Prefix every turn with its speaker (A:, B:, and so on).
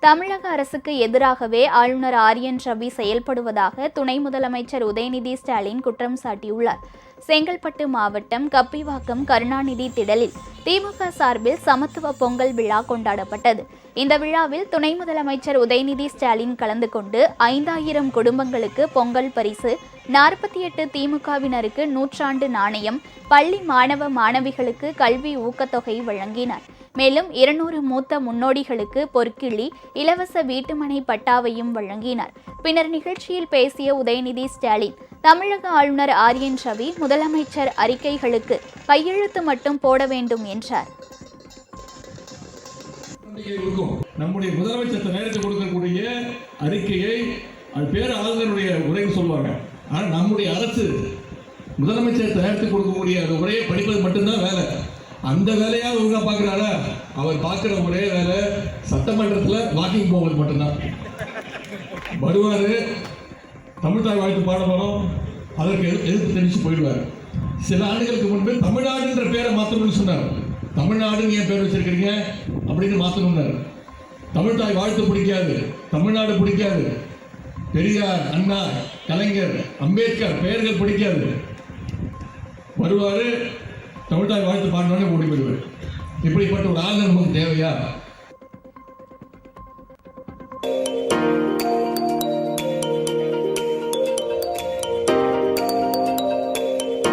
A: தமிழக அரசுக்கு எதிராகவே ஆளுநர் ஆர்.என். ரவி செயல்படுவதாக துணை முதலமைச்சர் உதயநிதி ஸ்டாலின் குற்றம் சாட்டியுள்ளார். செங்கல்பட்டு மாவட்டம் கப்பிவாக்கம் கருணாநிதி திடலில் திமுக சார்பில் சமத்துவ பொங்கல் விழா கொண்டாடப்பட்டது. இந்த விழாவில் துணை முதலமைச்சர் உதயநிதி ஸ்டாலின் கலந்து கொண்டு 5000 குடும்பங்களுக்கு பொங்கல் பரிசு, 48 திமுகவினருக்கு நூற்றாண்டு நாணயம், பள்ளி மாணவ மாணவிகளுக்கு கல்வி ஊக்கத்தொகை வழங்கினார். மேலும் 200 மூத்த முன்னோடிகளுக்கு பொற்கிழி, இலவச வீட்டுமனை பட்டாவையும் வழங்கினார். பின்னர் நிகழ்ச்சியில் பேசிய உதயநிதி ஸ்டாலின், தமிழக ஆளுநர் ஆர்.என். ரவி முதலமைச்சர் அறிக்கைகளுக்கு கையெழுத்து மட்டும் போட வேண்டும் என்றார்.
B: நம்முடைய முதலமைச்சர் நேரத்தை கொடுக்கக்கூடிய அறிக்கையை பேர் ஆளுநருடைய உரை சொல்வாங்க. ஆனால் நம்முடைய அரசு முதலமைச்சர் தயாரித்து கொடுக்கக்கூடிய அந்த உரையை படிப்பது மட்டும்தான் வேலை. அந்த வேலையாக ஒழுங்காக பார்க்குறாரா? அவர் பார்க்குற ஒரே வேலை சட்டமன்றத்தில் வாக்கிங் போவது மட்டும்தான். வருவார், தமிழ்தாய் வாழ்த்து பாட போகிறோம், அதற்கு எதிர்ப்பு தெரிவித்து போயிடுவார். சில ஆண்டுகளுக்கு முன்பு தமிழ்நாடுன்ற பேரை மாற்றணும்னு சொன்னார். தமிழ்நாடுன்னு ஏன் பேர் வச்சிருக்கிறீங்க அப்படின்னு மாற்றணும்னார். தமிழ்தாய் வாழ்த்து பிடிக்காது, தமிழ்நாடு பிடிக்காது, பெரியார், அண்ணா, கலைஞர், அம்பேத்கர் பெயர்கள் பிடிக்காது. வருவார், தமிழ்தாய் வாழ்த்து பாடினோடனே ஓடி போயிடுவார். இப்படிப்பட்ட ஒரு ஆளுநர் நமக்கு தேவையா?